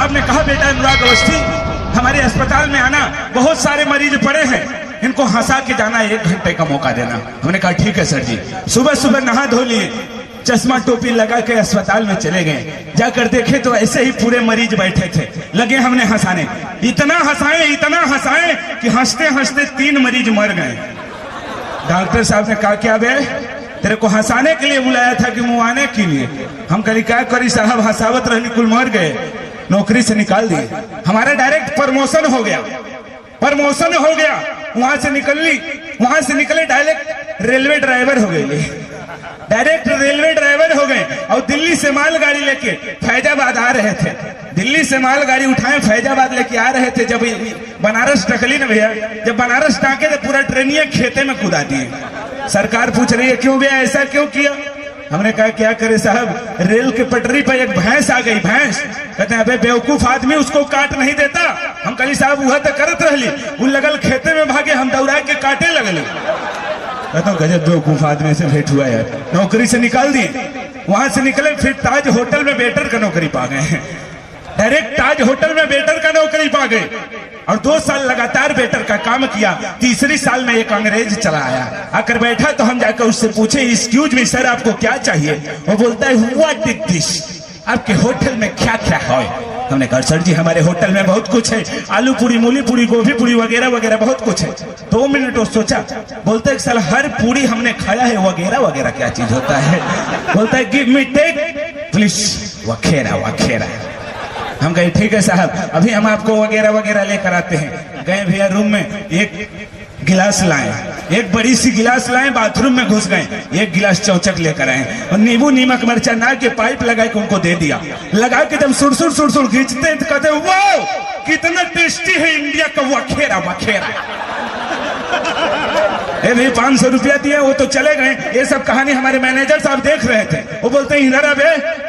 साहब ने कहा बेटा अनुराग अवस्थी हमारे अस्पताल में आना, बहुत सारे मरीज पड़े हैं, इनको हंसा के जाना, 1 घंटे का मौका देना। हमने कहा ठीक है सर जी। सुबह सुबह नहा धो लिए, चश्मा टोपी लगा के अस्पताल में चले गए। जाकर देखे तो ऐसे ही पूरे मरीज बैठे थे, लगे हमने हंसाने। इतना हंसाए कि हंसते हंसते 3 मरीज मर गए। डॉक्टर साहब ने कहा क्या बे, तेरे को हंसाने के लिए बुलाया था कि मुआने के लिए? हम कहीं क्या करी साहब, हंसावत रहनी, कुल मर गए, नौकरी से निकाल दिए। हमारा डायरेक्ट प्रमोशन हो गया। वहां से निकले डायरेक्ट रेलवे ड्राइवर हो गए। और दिल्ली से मालगाड़ी लेके फैजाबाद आ रहे थे। दिल्ली से मालगाड़ी उठाए फैजाबाद लेके आ रहे थे। जब बनारस टकली ना भैया, जब बनारस टाके तो पूरा ट्रेनिया खेते में कूदा दिए। सरकार पूछ रही है क्यों भैया, ऐसा क्यों किया? हमने कहा क्या करे साहब, रेल के पटरी पर एक भैंस आ गई। भैंस कहते हैं अबे बेवकूफ आदमी, उसको काट नहीं देता। हम कही साहब वह तो करत रहली, वो लगल खेते में भागे, हम दौड़ा के काटे लगल। कहता हूँ गजब बेवकूफ आदमी से भेंट हुआ यार। नौकरी से निकाल दिए। वहां से निकले फिर ताज होटल में वेटर का नौकरी पा गए। डायरेक्ट ताज होटल में वेटर का नौकरी पा गए और 2 साल लगातार वेटर का काम किया। तीसरी साल में एक अंग्रेज चला आया, आकर बैठा तो हम जाकर उससे पूछे एक्सक्यूज मी सर आपको क्या चाहिए? वो बोलता है व्हाट इज दिस, आपके होटल में क्या क्या है? हमने कहा सर जी हमारे होटल में बहुत कुछ है, आलू पूरी, मूली पूरी, गोभी पूरी वगैरह वगैरह बहुत कुछ है। 2 मिनट वो सोचा, बोलता है साल हर पूरी हमने खाया है, वगैरह वगैरह क्या चीज होता है? बोलता है गिव मी टेक प्लीज वगैरह। हम कहे ठीक है साहब, अभी हम आपको वगैरह वगैरह लेकर आते हैं। गए भैया रूम में, एक गिलास लाए, एक बड़ी सी गिलास लाए, बाथरूम में घुस गए, एक गिलास चौचक लेकर आए और नींबू नीमक मिर्चा ना के पाइप लगा के उनको दे दिया। लगा के जब सुरसुर खींचते हैं तो कहते हैं वाओ कितना टेस्टी है इंडिया का वखेरा। ए भाई 500 रुपया दिया, वो तो चले गए। ये सब कहानी हमारे मैनेजर साहब देख रहे थे। वो बोलते हैं इधर अबे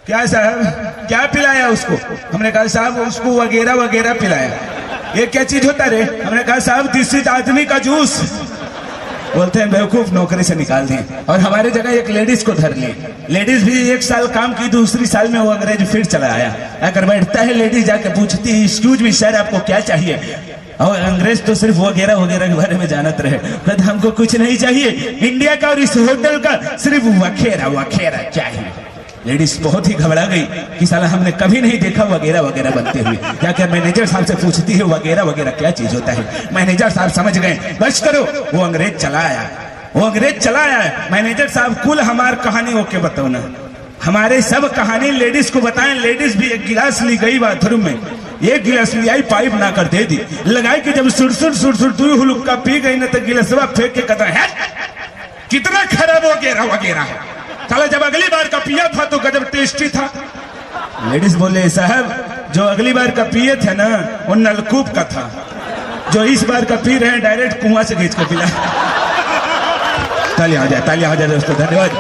क्या साहब क्या पिलाया उसको? हमने कहा साहब उसको वगैरह वगैरह पिलाया। ये क्या चीज होता रे? हमने कहा साहब दिस इज आदमी का जूस। बोलते हैं बेवकूफ, नौकरी से निकाल दिए और हमारे जगह एक लेडीज को धर ली। लेडीज भी 1 साल काम की, दूसरी साल में वो अंग्रेज फिर चला आया। आकर बैठता है, लेडीज जाके पूछती है एक्सक्यूज मी सर आपको क्या चाहिए? और अंग्रेज तो सिर्फ वगैरह वगैरह के बारे में जानत रहे। कहते हमको कुछ नहीं चाहिए, इंडिया का और इस होटल का सिर्फ वगैरह चाहिए। लेडीज बहुत ही घबरा गई कि साला हमने कभी नहीं देखा वगैरह वगैरह बनते हुए। जाकर मैनेजर साहब से पूछती है वगैरह वगैरह क्या चीज होता है? मैनेजर साहब समझ गए, बस करो, वो अंग्रेज चला आया। मैनेजर साहब कुल हमार कहानी ओके बताओ ना, हमारे सब कहानी लेडीज को बताएं। लेडीज भी एक गिलास ली गई बाथरूम में, एक गिलास ली आई, पाइप ना कर दे दी। लगाई कि जब सुरसुर तू हुलुक्का पी गई ना तो गिलासवा फेंक के कहता है कितना खराब वगैरह। साला जब अगली बार का पिया था तो गजब टेस्टी था। लेडीज बोले साहब जो अगली बार का पिए थे ना वो नलकूप का था, जो इस बार का पी रहे हैं डायरेक्ट कुआं से खींच के पिला। तालियां हो जाए दोस्तों, धन्यवाद।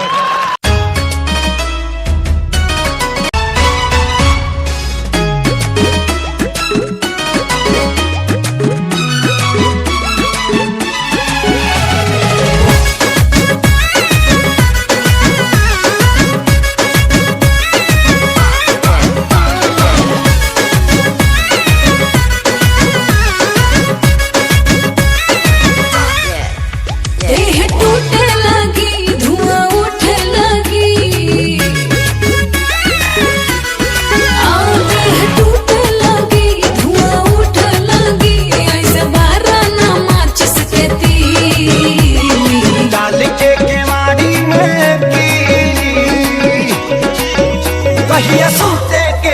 सूते के